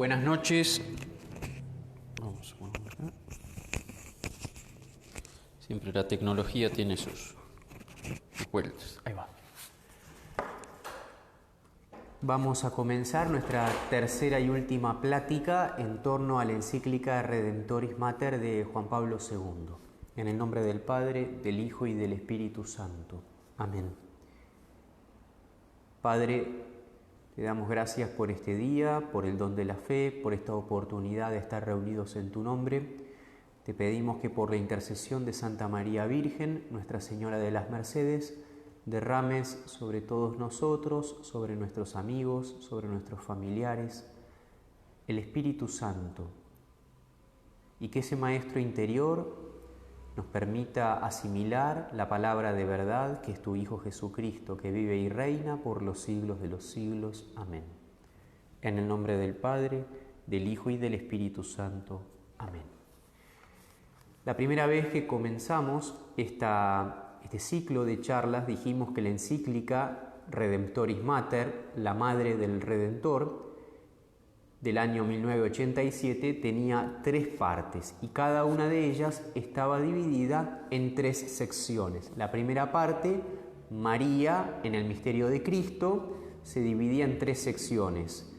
Buenas noches. Vamos a poner acá. Siempre la tecnología tiene sus vueltas. Ahí va. Vamos a comenzar nuestra tercera y última plática en torno a la encíclica Redemptoris Mater de Juan Pablo II. En el nombre del Padre, del Hijo y del Espíritu Santo. Amén. Padre, te damos gracias por este día, por el don de la fe, por esta oportunidad de estar reunidos en tu nombre. Te pedimos que por la intercesión de Santa María Virgen, Nuestra Señora de las Mercedes, derrames sobre todos nosotros, sobre nuestros amigos, sobre nuestros familiares, el Espíritu Santo, y que ese Maestro interior nos permita asimilar la palabra de verdad que es tu Hijo Jesucristo, que vive y reina por los siglos de los siglos. Amén. En el nombre del Padre, del Hijo y del Espíritu Santo. Amén. La primera vez que comenzamos este ciclo de charlas dijimos que la encíclica Redemptoris Mater, la Madre del Redentor, del año 1987 tenía 3 partes y cada una de ellas estaba dividida en 3 secciones. La primera parte, María en el misterio de Cristo, se dividía en 3 secciones.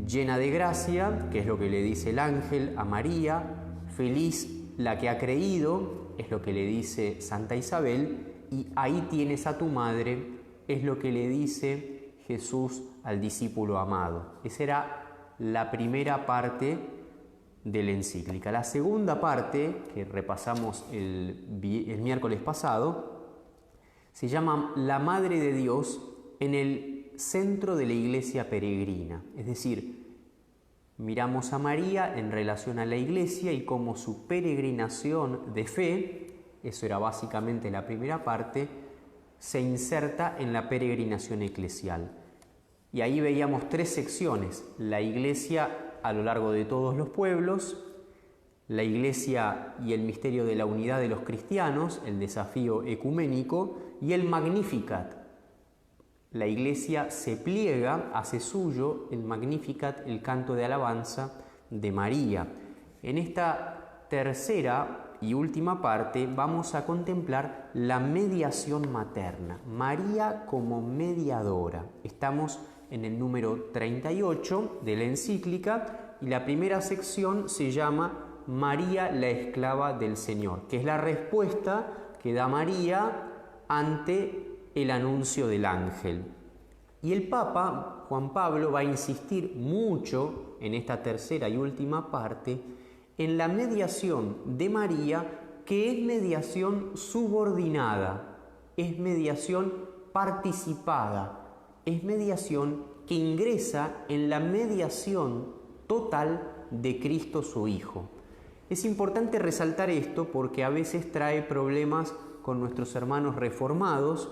Llena de gracia, que es lo que le dice el ángel a María, feliz la que ha creído, es lo que le dice Santa Isabel, y ahí tienes a tu madre, es lo que le dice Jesús al discípulo amado. Esa era la primera parte de la encíclica. La segunda parte, que repasamos el miércoles pasado, se llama La Madre de Dios en el centro de la Iglesia peregrina. Es decir, miramos a María en relación a la Iglesia y cómo su peregrinación de fe, eso era básicamente la primera parte, se inserta en la peregrinación eclesial. Y ahí veíamos 3 secciones: la Iglesia a lo largo de todos los pueblos, la Iglesia y el misterio de la unidad de los cristianos, el desafío ecuménico, y el Magnificat. La Iglesia se pliega, hace suyo el Magnificat, el canto de alabanza de María. En esta tercera y última parte vamos a contemplar la mediación materna, María como mediadora. Estamos en el número 38 de la encíclica y la primera sección se llama María la esclava del Señor, que es la respuesta que da María ante el anuncio del ángel. Y el Papa Juan Pablo va a insistir mucho en esta tercera y última parte en la mediación de María, que es mediación subordinada, es mediación participada, es mediación que ingresa en la mediación total de Cristo su Hijo. Es importante resaltar esto porque a veces trae problemas con nuestros hermanos reformados,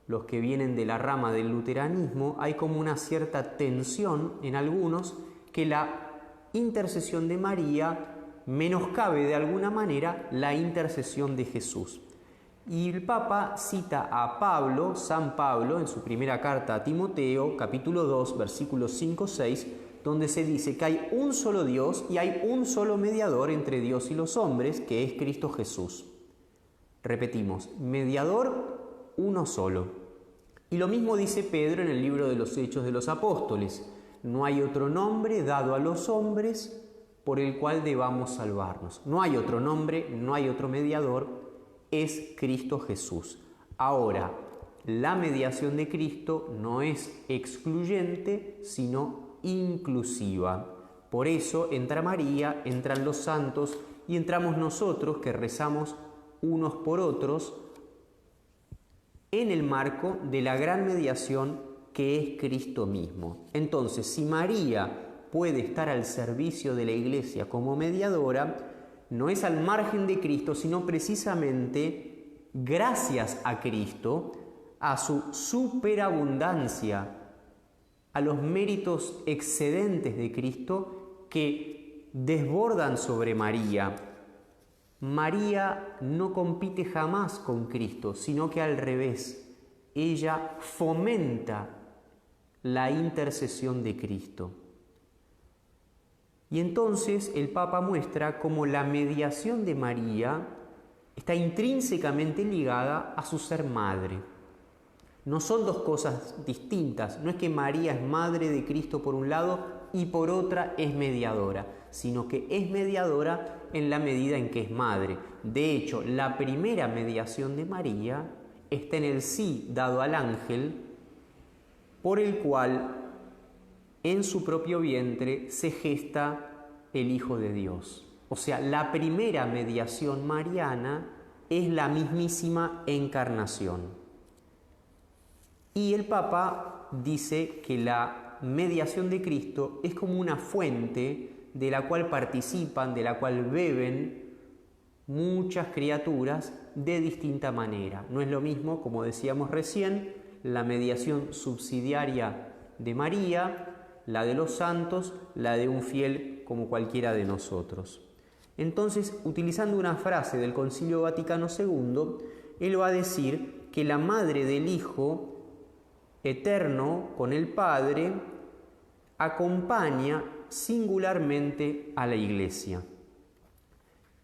los que vienen de la rama del luteranismo. Hay como una cierta tensión en algunos que la intercesión de María menoscabe de alguna manera la intercesión de Jesús. Y el Papa cita a Pablo, San Pablo, en su primera carta a Timoteo, capítulo 2, versículos 5-6, donde se dice que hay un solo Dios y hay un solo mediador entre Dios y los hombres, que es Cristo Jesús. Repetimos, mediador uno solo. Y lo mismo dice Pedro en el libro de los Hechos de los Apóstoles: no hay otro nombre dado a los hombres por el cual debamos salvarnos. No hay otro nombre, no hay otro mediador, es Cristo Jesús. Ahora, la mediación de Cristo no es excluyente, sino inclusiva. Por eso entra María, entran los santos y entramos nosotros que rezamos unos por otros en el marco de la gran mediación que es Cristo mismo. Entonces, si María puede estar al servicio de la Iglesia como mediadora, no es al margen de Cristo, sino precisamente gracias a Cristo, a su superabundancia, a los méritos excedentes de Cristo que desbordan sobre María. María no compite jamás con Cristo, sino que al revés, ella fomenta la intercesión de Cristo. Y entonces el Papa muestra cómo la mediación de María está intrínsecamente ligada a su ser madre. No son dos cosas distintas, no es que María es madre de Cristo por un lado y por otra es mediadora, sino que es mediadora en la medida en que es madre. De hecho, la primera mediación de María está en el sí dado al ángel, por el cual en su propio vientre se gesta el Hijo de Dios. O sea, la primera mediación mariana es la mismísima encarnación. Y el Papa dice que la mediación de Cristo es como una fuente de la cual participan, de la cual beben muchas criaturas de distinta manera. No es lo mismo, como decíamos recién, la mediación subsidiaria de María, la de los santos, la de un fiel como cualquiera de nosotros. Entonces, utilizando una frase del Concilio Vaticano II, él va a decir que la madre del Hijo eterno con el Padre acompaña singularmente a la Iglesia.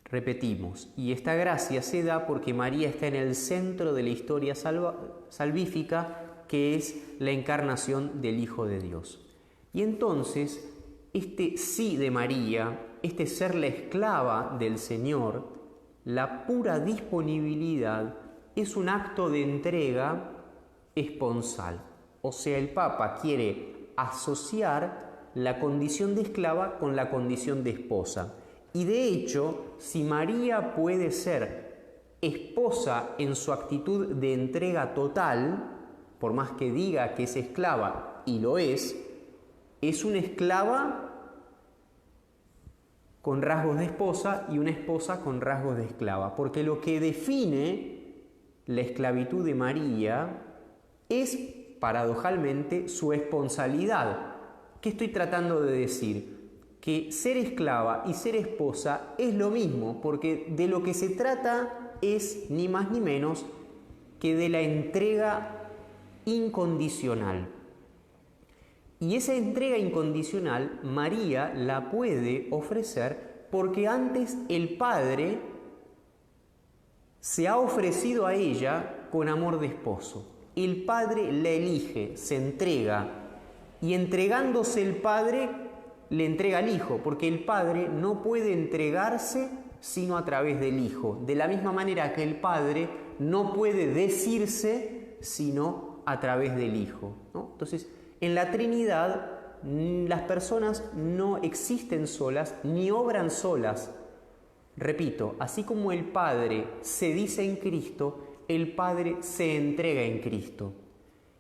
Repetimos, y esta gracia se da porque María está en el centro de la historia salvífica, que es la encarnación del Hijo de Dios. Y entonces, este sí de María, este ser la esclava del Señor, la pura disponibilidad, es un acto de entrega esponsal. O sea, el Papa quiere asociar la condición de esclava con la condición de esposa. Y de hecho, si María puede ser esposa en su actitud de entrega total, por más que diga que es esclava, y lo es una esclava con rasgos de esposa y una esposa con rasgos de esclava. Porque lo que define la esclavitud de María es, paradojalmente, su esponsalidad. ¿Qué estoy tratando de decir? Que ser esclava y ser esposa es lo mismo, porque de lo que se trata es ni más ni menos que de la entrega incondicional. Y esa entrega incondicional María la puede ofrecer porque antes el Padre se ha ofrecido a ella con amor de esposo. El Padre la elige, se entrega, y entregándose el Padre le entrega al Hijo, porque el Padre no puede entregarse sino a través del Hijo, de la misma manera que el Padre no puede decirse sino a través del Hijo, ¿no? Entonces, en la Trinidad las personas no existen solas ni obran solas. Repito, así como el Padre se dice en Cristo, el Padre se entrega en Cristo.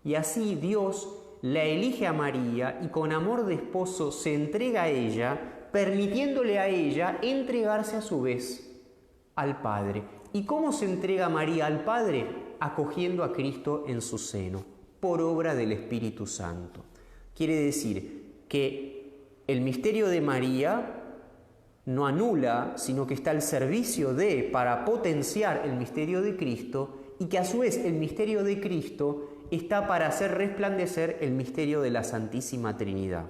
Y así Dios la elige a María y con amor de esposo se entrega a ella, permitiéndole a ella entregarse a su vez al Padre. ¿Y cómo se entrega María al Padre? Acogiendo a Cristo en su seno, por obra del Espíritu Santo. Quiere decir que el misterio de María no anula, sino que está al servicio para potenciar el misterio de Cristo, y que a su vez el misterio de Cristo está para hacer resplandecer el misterio de la Santísima Trinidad.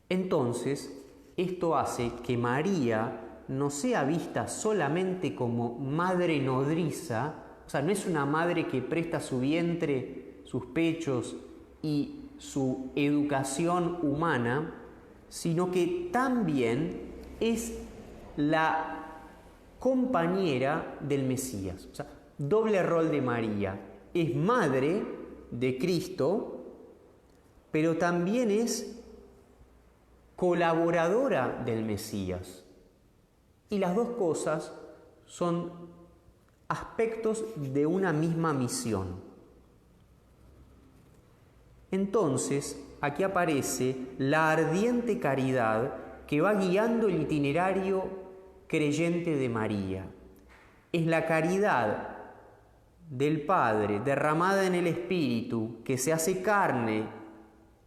Entonces, esto hace que María no sea vista solamente como madre nodriza, o sea, no es una madre que presta su vientre, sus pechos y su educación humana, sino que también es la compañera del Mesías. O sea, doble rol de María. Es madre de Cristo, pero también es colaboradora del Mesías. Y las dos cosas son aspectos de una misma misión. Entonces, aquí aparece la ardiente caridad que va guiando el itinerario creyente de María. Es la caridad del Padre derramada en el Espíritu que se hace carne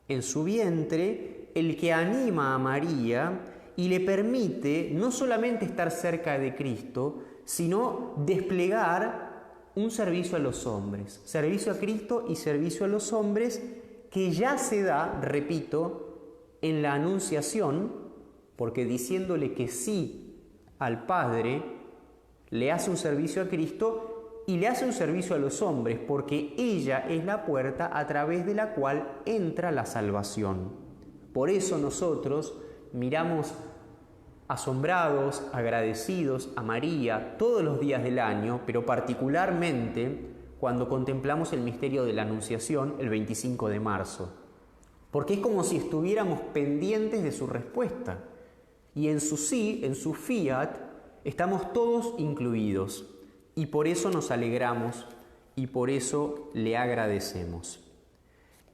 en su vientre el que anima a María y le permite no solamente estar cerca de Cristo, sino desplegar un servicio a los hombres, servicio a Cristo y servicio a los hombres, que ya se da, repito, en la anunciación, porque diciéndole que sí al Padre, le hace un servicio a Cristo y le hace un servicio a los hombres, porque ella es la puerta a través de la cual entra la salvación. Por eso nosotros miramos asombrados, agradecidos a María todos los días del año, pero particularmente cuando contemplamos el misterio de la Anunciación el 25 de marzo. Porque es como si estuviéramos pendientes de su respuesta. Y en su sí, en su fiat, estamos todos incluidos. Y por eso nos alegramos y por eso le agradecemos.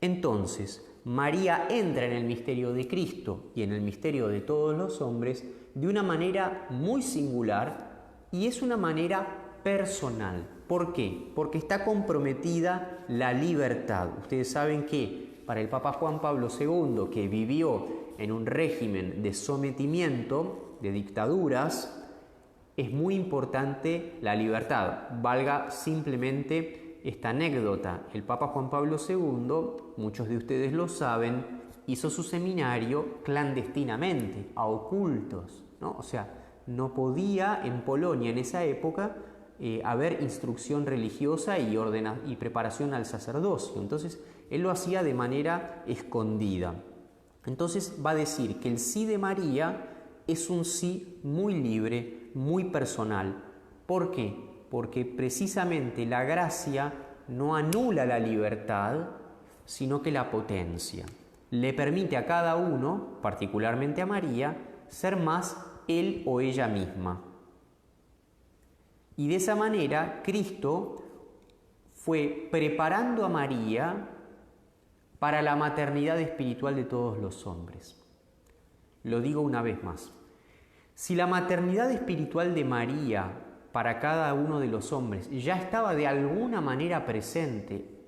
Entonces, María entra en el misterio de Cristo y en el misterio de todos los hombres de una manera muy singular y es una manera personal. ¿Por qué? Porque está comprometida la libertad. Ustedes saben que para el Papa Juan Pablo II, que vivió en un régimen de sometimiento, de dictaduras, es muy importante la libertad. Valga simplemente esta anécdota. El Papa Juan Pablo II, muchos de ustedes lo saben, hizo su seminario clandestinamente, a ocultos, ¿no? O sea, no podía en Polonia en esa época haber instrucción religiosa y preparación al sacerdocio. Entonces, él lo hacía de manera escondida. Entonces va a decir que el sí de María es un sí muy libre, muy personal. ¿Por qué? Porque precisamente la gracia no anula la libertad, sino que la potencia. Le permite a cada uno, particularmente a María, ser más él o ella misma. Y de esa manera, Cristo fue preparando a María para la maternidad espiritual de todos los hombres. Lo digo una vez más. Si la maternidad espiritual de María para cada uno de los hombres ya estaba de alguna manera presente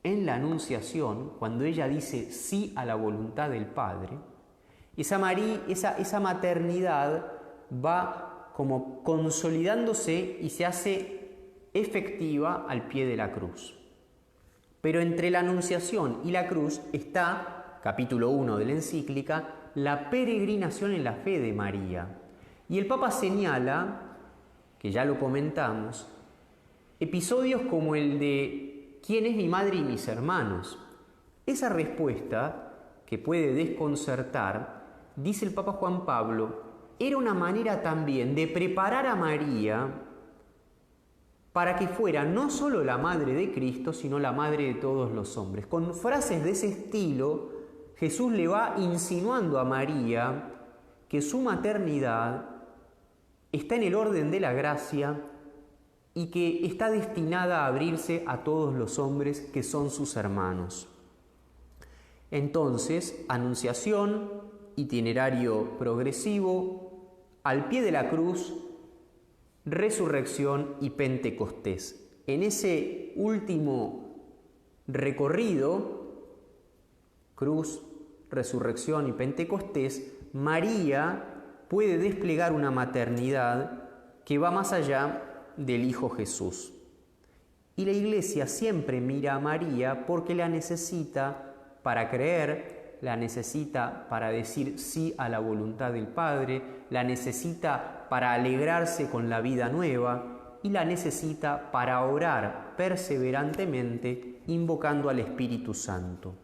en la Anunciación, cuando ella dice sí a la voluntad del Padre, esa maternidad va como consolidándose y se hace efectiva al pie de la cruz. Pero entre la Anunciación y la cruz está, capítulo 1 de la encíclica, la peregrinación en la fe de María. Y el Papa señala, que ya lo comentamos, episodios como el de ¿quién es mi madre y mis hermanos? Esa respuesta, que puede desconcertar, dice el Papa Juan Pablo, era una manera también de preparar a María para que fuera no solo la madre de Cristo, sino la madre de todos los hombres. Con frases de ese estilo, Jesús le va insinuando a María que su maternidad está en el orden de la gracia y que está destinada a abrirse a todos los hombres que son sus hermanos. Entonces, Anunciación, itinerario progresivo, al pie de la cruz, resurrección y Pentecostés. En ese último recorrido, cruz, resurrección y Pentecostés, María puede desplegar una maternidad que va más allá del Hijo Jesús. Y la Iglesia siempre mira a María porque la necesita para creer, la necesita para decir sí a la voluntad del Padre, la necesita para alegrarse con la vida nueva y la necesita para orar perseverantemente invocando al Espíritu Santo.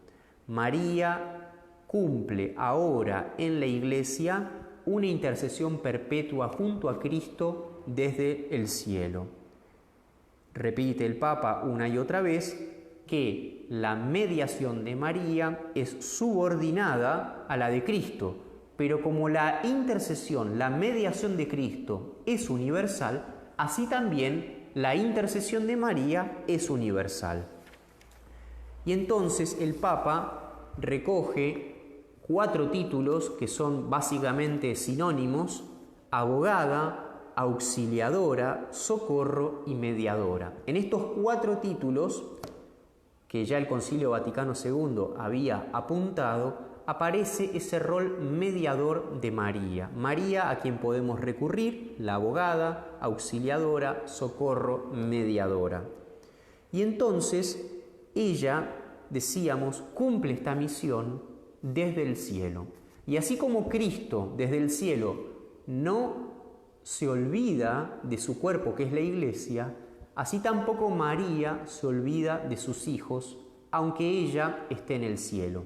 María cumple ahora en la Iglesia una intercesión perpetua junto a Cristo desde el cielo. Repite el Papa una y otra vez que la mediación de María es subordinada a la de Cristo, pero como la intercesión, la mediación de Cristo es universal, así también la intercesión de María es universal. Y entonces el Papa recoge 4 títulos que son básicamente sinónimos: abogada, auxiliadora, socorro y mediadora. En estos 4 títulos, que ya el Concilio Vaticano II había apuntado, aparece ese rol mediador de María. María a quien podemos recurrir, la abogada, auxiliadora, socorro, mediadora. Y entonces ella, decíamos, cumple esta misión desde el cielo. Y así como Cristo desde el cielo no se olvida de su cuerpo, que es la Iglesia, así tampoco María se olvida de sus hijos, aunque ella esté en el cielo.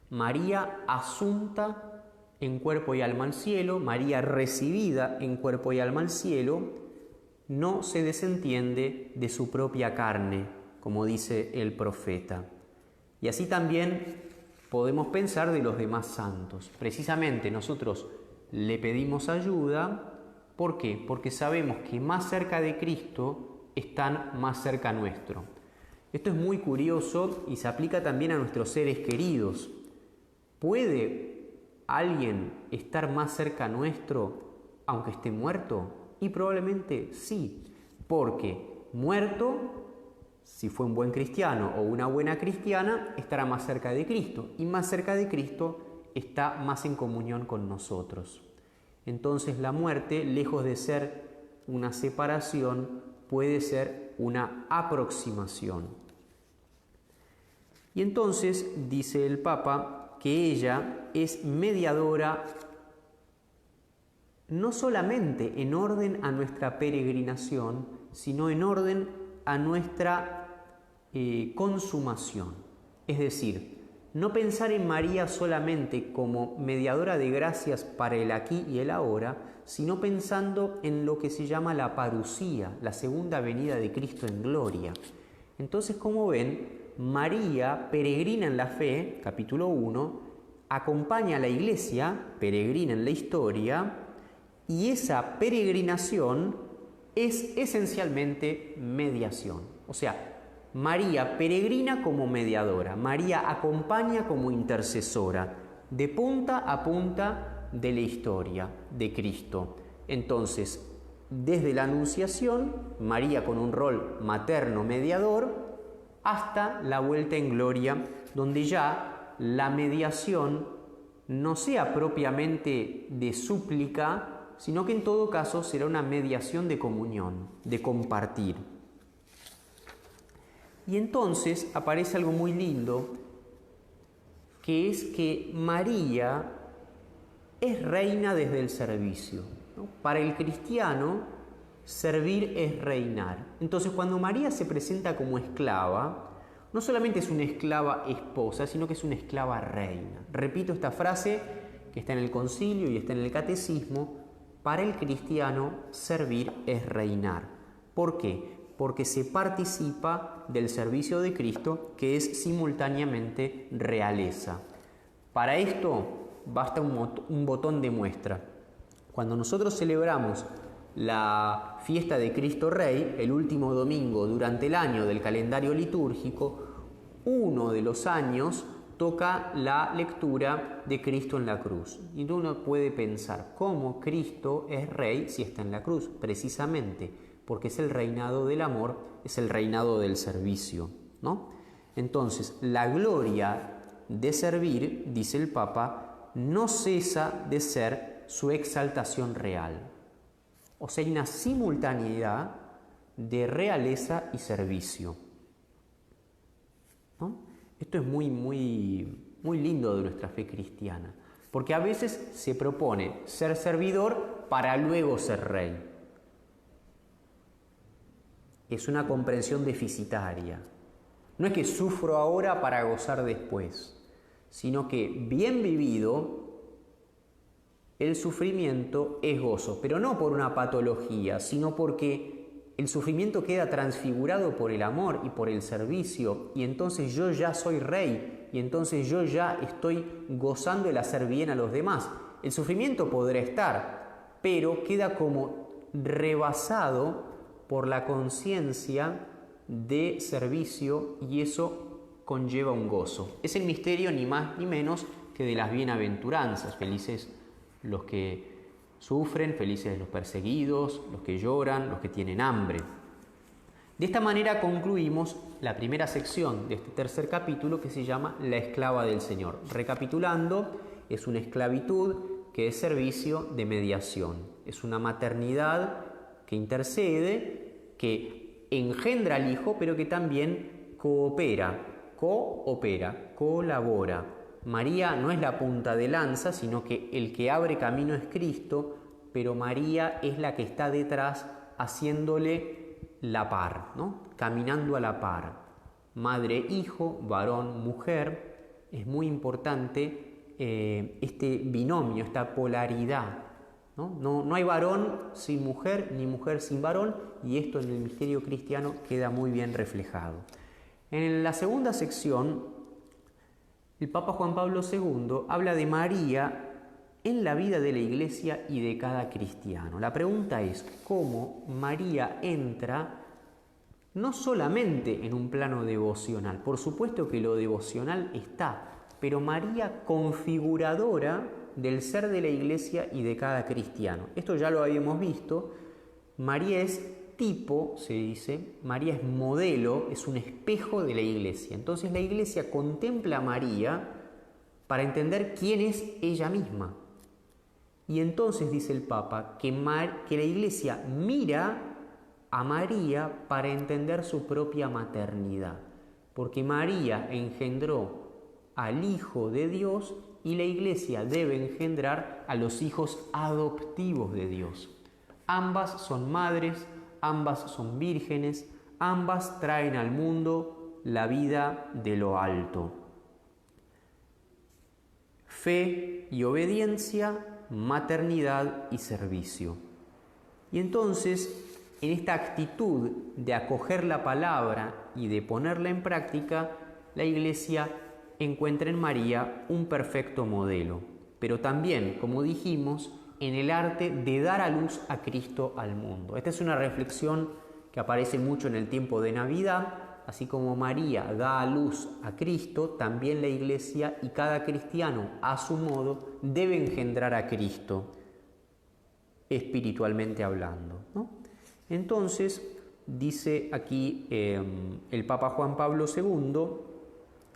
María asunta en cuerpo y alma al cielo, María recibida en cuerpo y alma al cielo, no se desentiende de su propia carne, como dice el profeta. Y así también podemos pensar de los demás santos. Precisamente nosotros le pedimos ayuda. ¿Por qué? Porque sabemos que más cerca de Cristo están más cerca nuestro. Esto es muy curioso y se aplica también a nuestros seres queridos. ¿Puede alguien estar más cerca nuestro aunque esté muerto? Y probablemente sí, porque muerto, si fue un buen cristiano o una buena cristiana, estará más cerca de Cristo. Y más cerca de Cristo está más en comunión con nosotros. Entonces la muerte, lejos de ser una separación, puede ser una aproximación. Y entonces dice el Papa que ella es mediadora no solamente en orden a nuestra peregrinación, sino en orden a nuestra consumación. Es decir, no pensar en María solamente como mediadora de gracias para el aquí y el ahora, sino pensando en lo que se llama la parusía, la segunda venida de Cristo en gloria. Entonces, como ven, María, peregrina en la fe, capítulo 1, acompaña a la Iglesia, peregrina en la historia, y esa peregrinación es esencialmente mediación. O sea, María peregrina como mediadora, María acompaña como intercesora, de punta a punta de la historia de Cristo. Entonces, desde la Anunciación, María con un rol materno mediador, hasta la vuelta en gloria, donde ya la mediación no sea propiamente de súplica, sino que en todo caso será una mediación de comunión, de compartir. Y entonces aparece algo muy lindo, que es que María es reina desde el servicio, ¿no? Para el cristiano, servir es reinar. Entonces, cuando María se presenta como esclava, no solamente es una esclava esposa, sino que es una esclava reina. Repito esta frase que está en el concilio y está en el catecismo: para el cristiano, servir es reinar. ¿Por qué? Porque se participa del servicio de Cristo, que es simultáneamente realeza. Para esto basta un botón de muestra. Cuando nosotros celebramos la fiesta de Cristo Rey, el último domingo durante el año del calendario litúrgico, uno de los años toca la lectura de Cristo en la cruz. Y uno puede pensar, ¿cómo Cristo es Rey si está en la cruz? Precisamente porque es el reinado del amor, es el reinado del servicio, ¿no? Entonces, la gloria de servir, dice el Papa, no cesa de ser su exaltación real. O sea, hay una simultaneidad de realeza y servicio, ¿no? Esto es muy lindo de nuestra fe cristiana, porque a veces se propone ser servidor para luego ser rey. Es una comprensión deficitaria. No es que sufro ahora para gozar después, sino que bien vivido, el sufrimiento es gozo, pero no por una patología, sino porque el sufrimiento queda transfigurado por el amor y por el servicio, y entonces yo ya soy rey, y entonces yo ya estoy gozando el hacer bien a los demás. El sufrimiento podrá estar, pero queda como rebasado por la conciencia de servicio, y eso conlleva un gozo. Es el misterio ni más ni menos que de las bienaventuranzas. Felices los que sufren, felices los perseguidos, los que lloran, los que tienen hambre. De esta manera concluimos la primera sección de este tercer capítulo, que se llama La esclava del Señor. Recapitulando, es una esclavitud que es servicio de mediación. Es una maternidad que intercede, que engendra al Hijo, pero que también colabora María no es la punta de lanza, sino que el que abre camino es Cristo, pero María es la que está detrás haciéndole la par, ¿no? Caminando a la par. Madre, hijo, varón, mujer. Es muy importante este binomio, esta polaridad, ¿no? No hay varón sin mujer, ni mujer sin varón, y esto en el misterio cristiano queda muy bien reflejado. En la segunda sección, el Papa Juan Pablo II habla de María en la vida de la Iglesia y de cada cristiano. La pregunta es cómo María entra no solamente en un plano devocional, por supuesto que lo devocional está, pero María configuradora del ser de la Iglesia y de cada cristiano. Esto ya lo habíamos visto. María es tipo, se dice, María es modelo, es un espejo de la Iglesia. Entonces la Iglesia contempla a María para entender quién es ella misma. Y entonces dice el Papa que la Iglesia mira a María para entender su propia maternidad, porque María engendró al Hijo de Dios y la Iglesia debe engendrar a los hijos adoptivos de Dios. Ambas son madres, ambas son vírgenes, ambas traen al mundo la vida de lo alto. Fe y obediencia, maternidad y servicio. Y entonces, en esta actitud de acoger la palabra y de ponerla en práctica, la Iglesia encuentra en María un perfecto modelo, pero también, como dijimos, en el arte de dar a luz a Cristo al mundo. Esta es una reflexión que aparece mucho en el tiempo de Navidad. Así como María da a luz a Cristo, también la Iglesia y cada cristiano, a su modo, debe engendrar a Cristo, espiritualmente hablando, ¿no? Entonces, dice aquí el Papa Juan Pablo II,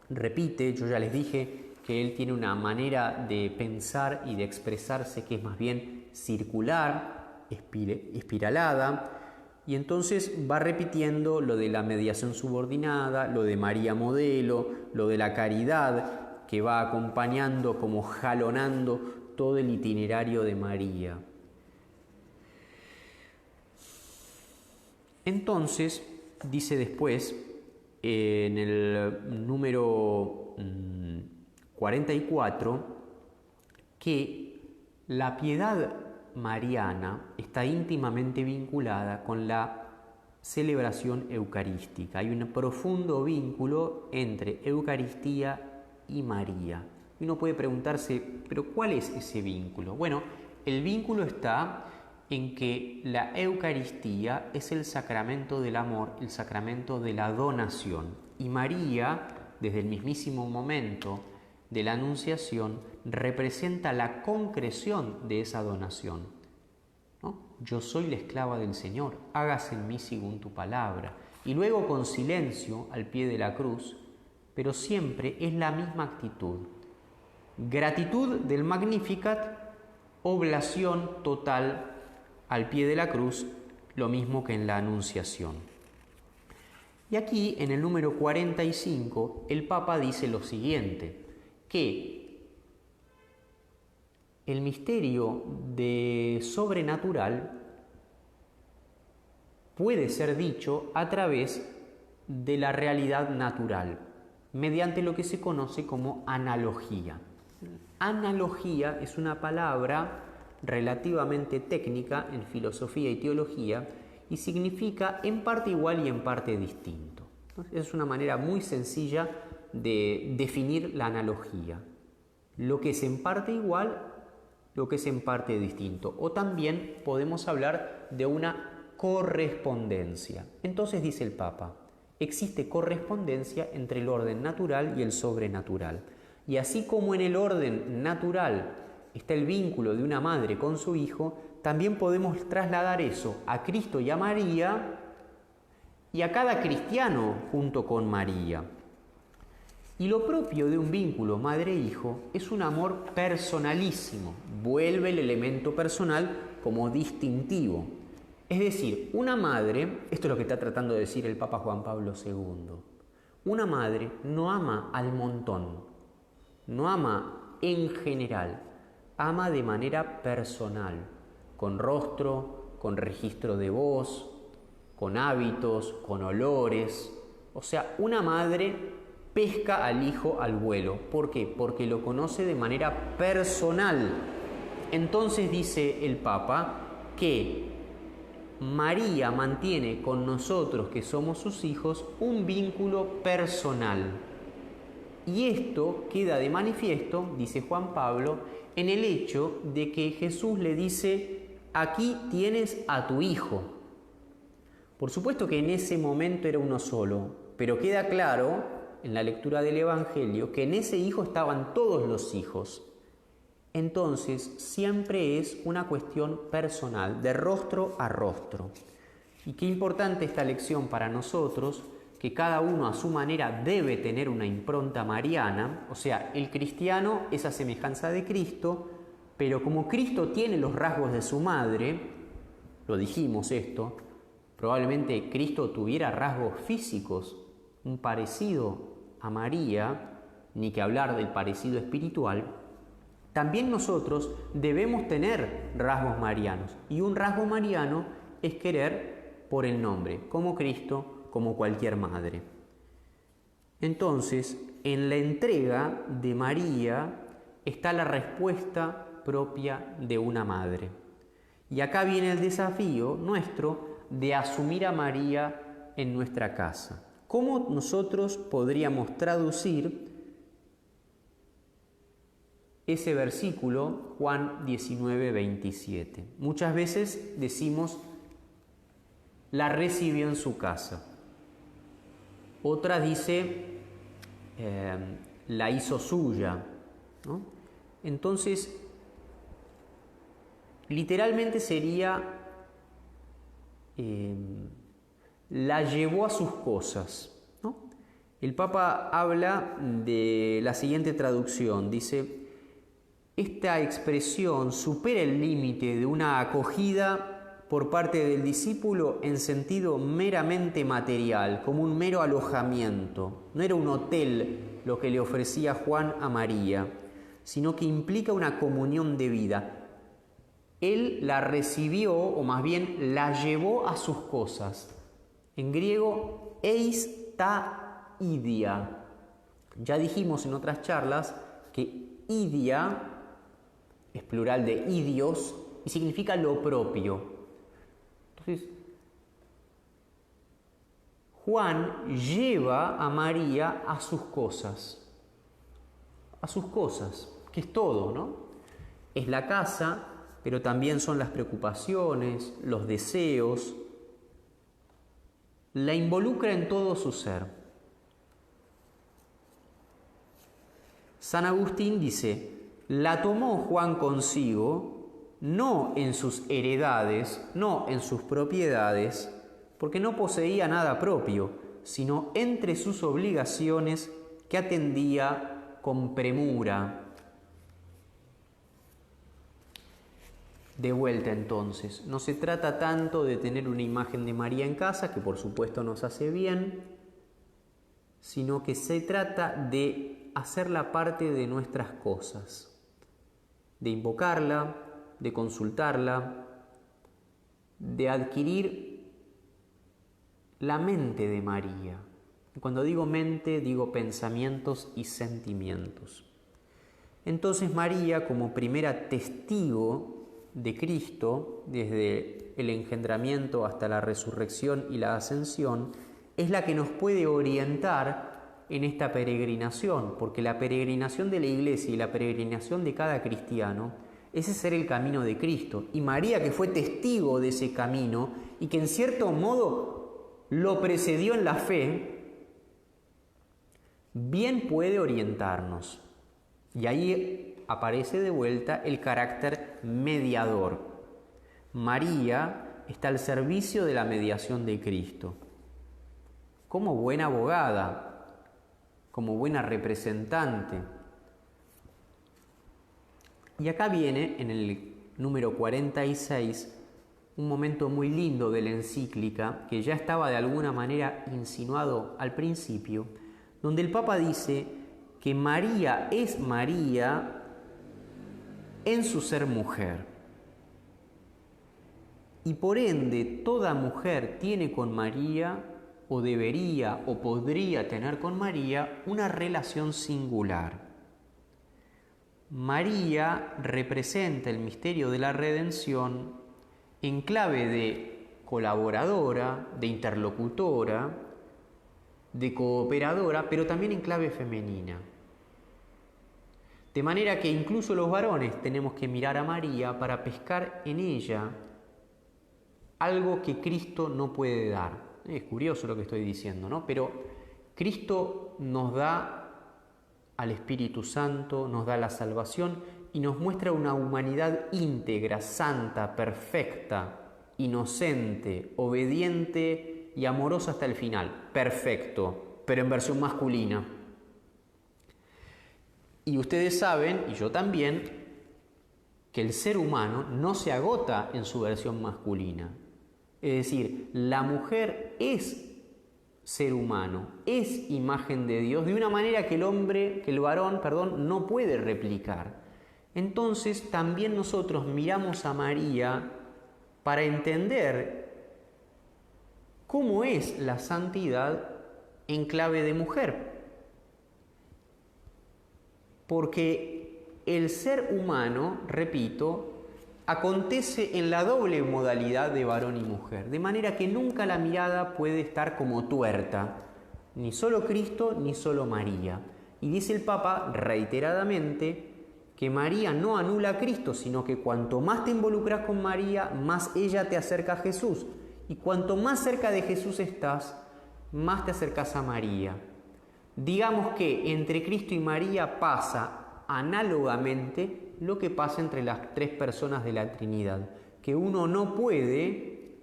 repite, yo ya les dije que él tiene una manera de pensar y de expresarse que es más bien circular, espiralada, y entonces va repitiendo lo de la mediación subordinada, lo de María modelo, lo de la caridad, que va acompañando, como jalonando todo el itinerario de María. Entonces, dice después, en el número 44, que la piedad mariana está íntimamente vinculada con la celebración eucarística. Hay un profundo vínculo entre Eucaristía y María. Y uno puede preguntarse, ¿pero cuál es ese vínculo? Bueno, el vínculo está en que la Eucaristía es el sacramento del amor, el sacramento de la donación. Y María, desde el mismísimo momento de la Anunciación, representa la concreción de esa donación, ¿no? Yo soy la esclava del Señor, hágase en mí según tu palabra. Y luego con silencio al pie de la cruz, pero siempre es la misma actitud. Gratitud del Magnificat, oblación total al pie de la cruz, lo mismo que en la Anunciación. Y aquí, en el número 45, el Papa dice lo siguiente, que el misterio de sobrenatural puede ser dicho a través de la realidad natural, mediante lo que se conoce como analogía. Analogía es una palabra relativamente técnica en filosofía y teología y significa en parte igual y en parte distinto. Entonces, es una manera muy sencilla de definir la analogía. Lo que es en parte igual, lo que es en parte distinto. O también podemos hablar de una correspondencia. Entonces dice el Papa, existe correspondencia entre el orden natural y el sobrenatural. Y así como en el orden natural está el vínculo de una madre con su hijo, también podemos trasladar eso a Cristo y a María y a cada cristiano junto con María. Y lo propio de un vínculo madre-hijo es un amor personalísimo, vuelve el elemento personal como distintivo. Es decir, una madre, esto es lo que está tratando de decir el Papa Juan Pablo II, una madre no ama al montón, No ama en general, ama de manera personal, con rostro, con registro de voz, con hábitos, con olores. O sea, una madre pesca al hijo al vuelo. ¿Por qué? Porque lo conoce de manera personal. Entonces dice el Papa que María mantiene con nosotros, que somos sus hijos, un vínculo personal. Y esto queda de manifiesto, dice Juan Pablo, en el hecho de que Jesús le dice: aquí tienes a tu hijo. Por supuesto que en ese momento era uno solo, pero queda claro en la lectura del Evangelio que en ese hijo estaban todos los hijos. Entonces siempre es una cuestión personal, de rostro a rostro. Y qué importante esta lección para nosotros, que cada uno a su manera debe tener una impronta mariana. O sea, el cristiano es a semejanza de Cristo, pero como Cristo tiene los rasgos de su madre, lo dijimos esto, probablemente Cristo tuviera rasgos físicos, un parecido a María, ni que hablar del parecido espiritual. También nosotros debemos tener rasgos marianos, y un rasgo mariano es querer por el nombre, como Cristo, como cualquier madre. Entonces, en la entrega de María está la respuesta propia de una madre. Y acá viene el desafío nuestro de asumir a María en nuestra casa. ¿Cómo nosotros podríamos traducir ese versículo, Juan 19, 27? Muchas veces decimos: la recibió en su casa. Otra dice: la hizo suya, ¿no? Entonces, literalmente sería: la llevó a sus cosas, ¿no? El Papa habla de la siguiente traducción, dice: esta expresión supera el límite de una acogida por parte del discípulo en sentido meramente material, como un mero alojamiento. No era un hotel lo que le ofrecía Juan a María, sino que implica una comunión de vida. Él la recibió, o más bien la llevó a sus cosas. En griego, eis ta idia. Ya dijimos en otras charlas que idia es plural de idios y significa lo propio. Entonces, Juan lleva a María a sus cosas, que es todo, ¿no? Es la casa, pero también son las preocupaciones, los deseos. La involucra en todo su ser. San Agustín dice: la tomó Juan consigo, no en sus heredades, no en sus propiedades, porque no poseía nada propio, sino entre sus obligaciones que atendía con premura. De vuelta entonces, no se trata tanto de tener una imagen de María en casa, que por supuesto nos hace bien, sino que se trata de hacerla parte de nuestras cosas, de invocarla, de consultarla, de adquirir la mente de María. Cuando digo mente, digo pensamientos y sentimientos. Entonces María, como primera testigo de Cristo, desde el engendramiento hasta la resurrección y la ascensión, es la que nos puede orientar en esta peregrinación, porque la peregrinación de la Iglesia y la peregrinación de cada cristiano es ser el camino de Cristo. Y María, que fue testigo de ese camino y que en cierto modo lo precedió en la fe, bien puede orientarnos. Y ahí aparece de vuelta el carácter mediador. María está al servicio de la mediación de Cristo. Como buena abogada, como buena representante. Y acá viene, en el número 46, un momento muy lindo de la encíclica, que ya estaba de alguna manera insinuado al principio, donde el Papa dice que María es María en su ser mujer. Y por ende, toda mujer tiene con María, o debería o podría tener con María, una relación singular. María representa el misterio de la redención en clave de colaboradora, de interlocutora, de cooperadora, pero también en clave femenina. De manera que incluso los varones tenemos que mirar a María para pescar en ella algo que Cristo no puede dar. Es curioso lo que estoy diciendo, ¿no? Pero Cristo nos da al Espíritu Santo, nos da la salvación y nos muestra una humanidad íntegra, santa, perfecta, inocente, obediente y amorosa hasta el final. Perfecto, pero en versión masculina. Y ustedes saben, y yo también, que el ser humano no se agota en su versión masculina. Es decir, la mujer es ser humano, es imagen de Dios, de una manera que el varón, no puede replicar. Entonces también nosotros miramos a María para entender cómo es la santidad en clave de mujer. Porque el ser humano, repito, acontece en la doble modalidad de varón y mujer, de manera que nunca la mirada puede estar como tuerta, ni solo Cristo ni solo María. Y dice el Papa reiteradamente que María no anula a Cristo, sino que cuanto más te involucras con María, más ella te acerca a Jesús. Y cuanto más cerca de Jesús estás, más te acercas a María. Digamos que entre Cristo y María pasa análogamente lo que pasa entre las tres personas de la Trinidad, que uno no puede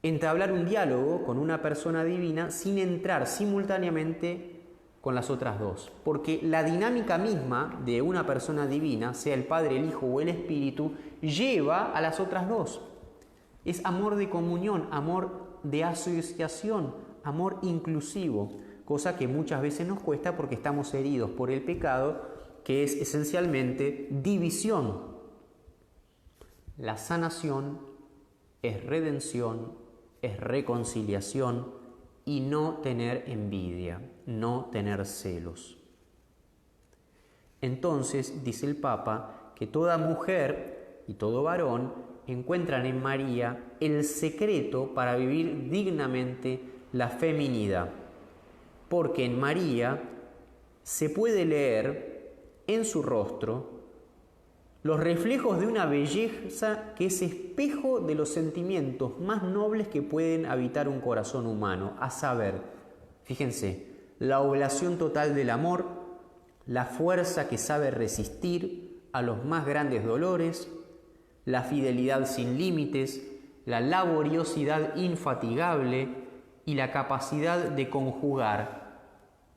entablar un diálogo con una persona divina sin entrar simultáneamente con las otras dos, porque la dinámica misma de una persona divina, sea el Padre, el Hijo o el Espíritu, lleva a las otras dos. Es amor de comunión, amor de asociación, amor inclusivo, cosa que muchas veces nos cuesta porque estamos heridos por el pecado, que es esencialmente división. La sanación es redención, es reconciliación y no tener envidia, no tener celos. Entonces, dice el Papa, que toda mujer y todo varón encuentran en María el secreto para vivir dignamente la feminidad, porque en María se puede leer en su rostro los reflejos de una belleza que es espejo de los sentimientos más nobles que pueden habitar un corazón humano, a saber, fíjense, la oblación total del amor, la fuerza que sabe resistir a los más grandes dolores, la fidelidad sin límites, la laboriosidad infatigable y la capacidad de conjugar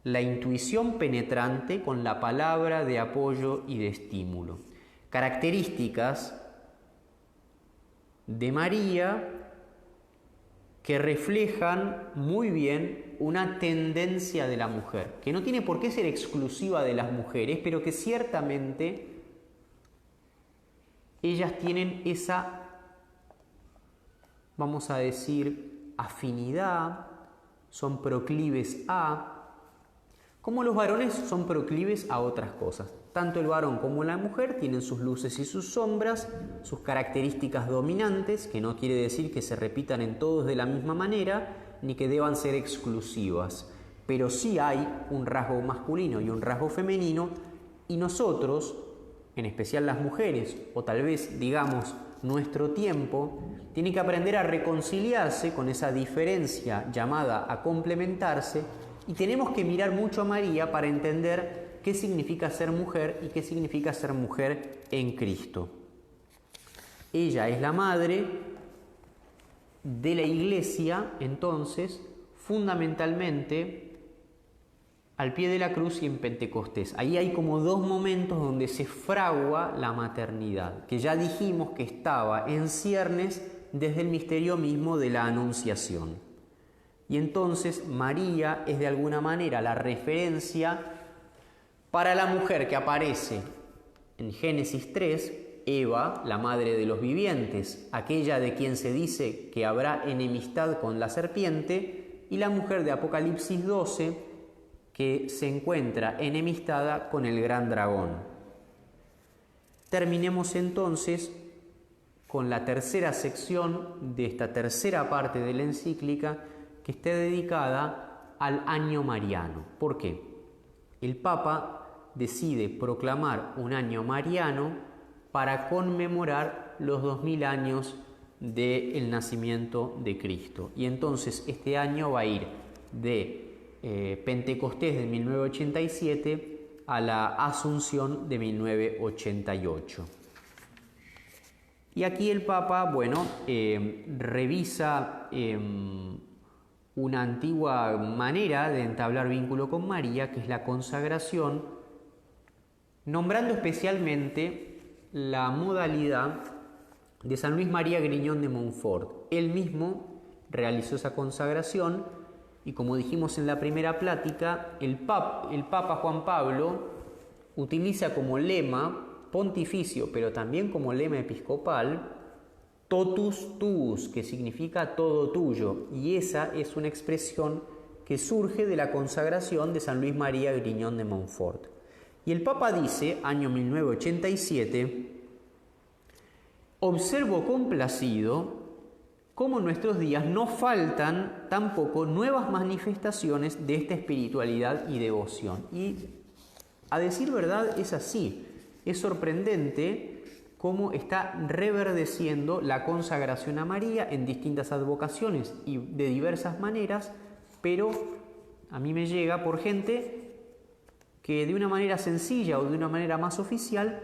la intuición penetrante con la palabra de apoyo y de estímulo. Características de María que reflejan muy bien una tendencia de la mujer, que no tiene por qué ser exclusiva de las mujeres, pero que ciertamente ellas tienen esa, vamos a decir, afinidad, son proclives a, como los varones son proclives a otras cosas. Tanto el varón como la mujer tienen sus luces y sus sombras, sus características dominantes, que no quiere decir que se repitan en todos de la misma manera, ni que deban ser exclusivas. Pero sí hay un rasgo masculino y un rasgo femenino, y nosotros, en especial las mujeres, o tal vez, digamos, nuestro tiempo, tiene que aprender a reconciliarse con esa diferencia llamada a complementarse, y tenemos que mirar mucho a María para entender qué significa ser mujer y qué significa ser mujer en Cristo. Ella es la madre de la Iglesia, entonces, fundamentalmente al pie de la cruz y en Pentecostés. Ahí hay como dos momentos donde se fragua la maternidad, que ya dijimos que estaba en ciernes desde el misterio mismo de la Anunciación. Y entonces María es de alguna manera la referencia Para la mujer que aparece en Génesis 3, Eva, la madre de los vivientes, aquella de quien se dice que habrá enemistad con la serpiente, y la mujer de Apocalipsis 12, que se encuentra enemistada con el gran dragón. Terminemos entonces con la tercera sección de esta tercera parte de la encíclica, que está dedicada al año mariano. ¿Por qué? El Papa decide proclamar un año mariano para conmemorar los 2000 años del nacimiento de Cristo. Y entonces este año va a ir de Pentecostés de 1987 a la Asunción de 1988. Y aquí el Papa, revisa una antigua manera de entablar vínculo con María, que es la consagración, nombrando especialmente la modalidad de San Luis María Griñón de Montfort. Él mismo realizó esa consagración y, como dijimos en la primera plática, el Papa Juan Pablo utiliza como lema pontificio, pero también como lema episcopal, totus tuus, que significa todo tuyo, y esa es una expresión que surge de la consagración de San Luis María Griñón de Montfort. Y el Papa dice, año 1987, observo complacido cómo en nuestros días no faltan tampoco nuevas manifestaciones de esta espiritualidad y devoción. Y a decir verdad es así. Es sorprendente cómo está reverdeciendo la consagración a María en distintas advocaciones y de diversas maneras, pero a mí me llega por gente que de una manera sencilla o de una manera más oficial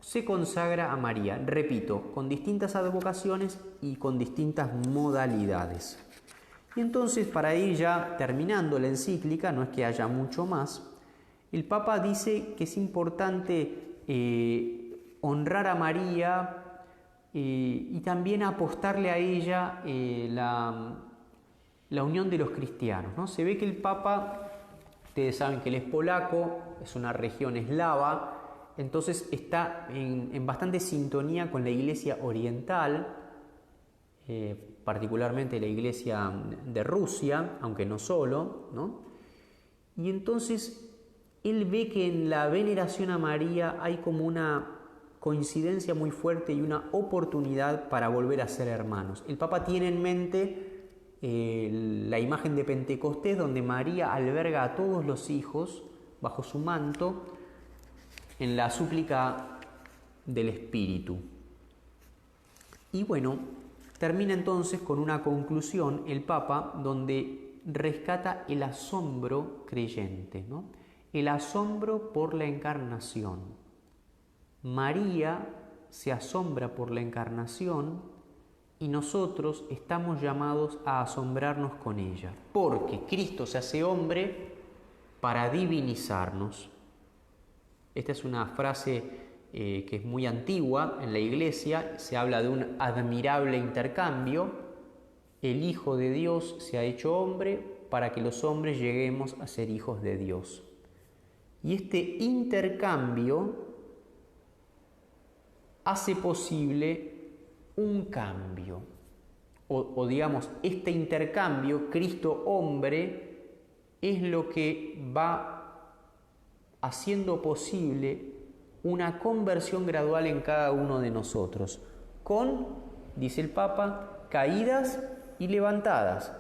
se consagra a María, repito, con distintas advocaciones y con distintas modalidades. Y entonces, para ir ya terminando la encíclica, no es que haya mucho más, el Papa dice que es importante honrar a María y también apostarle a ella la unión de los cristianos, ¿no? Se ve que el Papa, ustedes saben que él es polaco, es una región eslava, entonces está en bastante sintonía con la Iglesia oriental, particularmente la Iglesia de Rusia, aunque no solo, ¿no? Y entonces él ve que en la veneración a María hay como una coincidencia muy fuerte y una oportunidad para volver a ser hermanos. El Papa tiene en mente la imagen de Pentecostés, donde María alberga a todos los hijos bajo su manto en la súplica del Espíritu. Y bueno, termina entonces con una conclusión el Papa donde rescata el asombro creyente, ¿no? El asombro por la encarnación. María se asombra por la encarnación y nosotros estamos llamados a asombrarnos con ella, porque Cristo se hace hombre para divinizarnos. Esta es una frase que es muy antigua en la Iglesia, se habla de un admirable intercambio. El Hijo de Dios se ha hecho hombre para que los hombres lleguemos a ser hijos de Dios. Y este intercambio hace posible un cambio, o digamos, este intercambio, Cristo hombre, es lo que va haciendo posible una conversión gradual en cada uno de nosotros, con, dice el Papa, caídas y levantadas,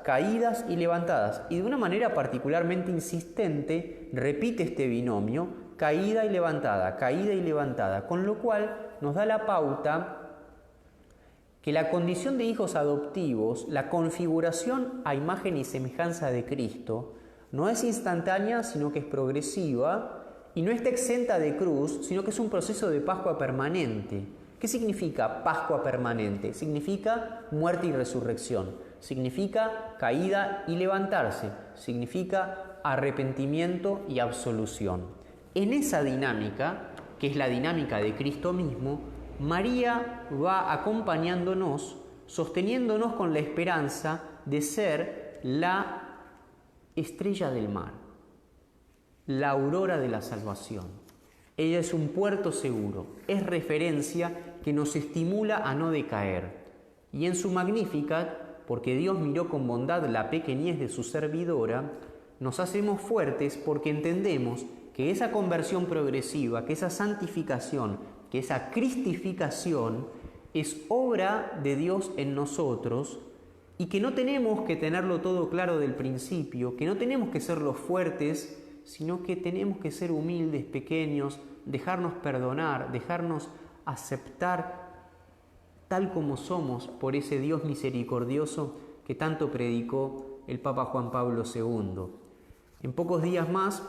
y de una manera particularmente insistente repite este binomio, caída y levantada, con lo cual nos da la pauta que la condición de hijos adoptivos, la configuración a imagen y semejanza de Cristo, no es instantánea, sino que es progresiva, y no está exenta de cruz, sino que es un proceso de Pascua permanente. ¿Qué significa Pascua permanente? Significa muerte y resurrección, significa caída y levantarse, significa arrepentimiento y absolución. En esa dinámica, que es la dinámica de Cristo mismo, María va acompañándonos, sosteniéndonos con la esperanza de ser la estrella del mar. la aurora de la salvación. Ella es un puerto seguro, es referencia que nos estimula a no decaer. Y en su Magnificat, porque Dios miró con bondad la pequeñez de su servidora, nos hacemos fuertes porque entendemos que esa conversión progresiva, que esa santificación, que esa cristificación es obra de Dios en nosotros y que no tenemos que tenerlo todo claro del principio, que no tenemos que ser los fuertes, sino que tenemos que ser humildes, pequeños, dejarnos perdonar, dejarnos aceptar tal como somos por ese Dios misericordioso que tanto predicó el Papa Juan Pablo II. En pocos días más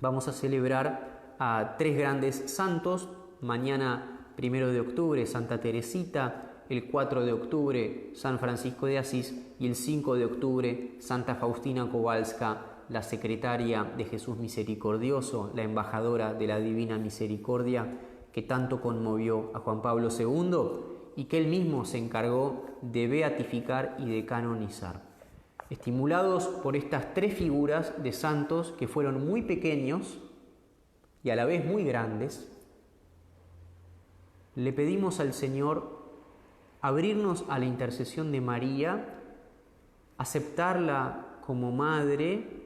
vamos a celebrar a 3 grandes santos. Mañana, 1 de octubre, Santa Teresita, el 4 de octubre, San Francisco de Asís y el 5 de octubre, Santa Faustina Kowalska, la secretaria de Jesús Misericordioso, la embajadora de la Divina Misericordia, que tanto conmovió a Juan Pablo II y que él mismo se encargó de beatificar y de canonizar. Estimulados por estas 3 figuras de santos que fueron muy pequeños y a la vez muy grandes, le pedimos al Señor abrirnos a la intercesión de María, aceptarla como madre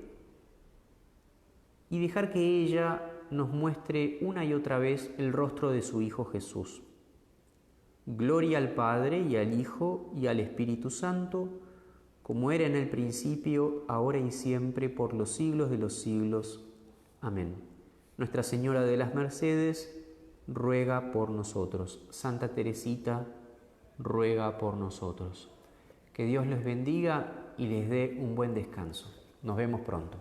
y dejar que ella nos muestre una y otra vez el rostro de su Hijo Jesús. Gloria al Padre y al Hijo y al Espíritu Santo, como era en el principio, ahora y siempre, por los siglos de los siglos. Amén. Nuestra Señora de las Mercedes, ruega por nosotros. Santa Teresita, ruega por nosotros. Que Dios les bendiga y les dé un buen descanso. Nos vemos pronto.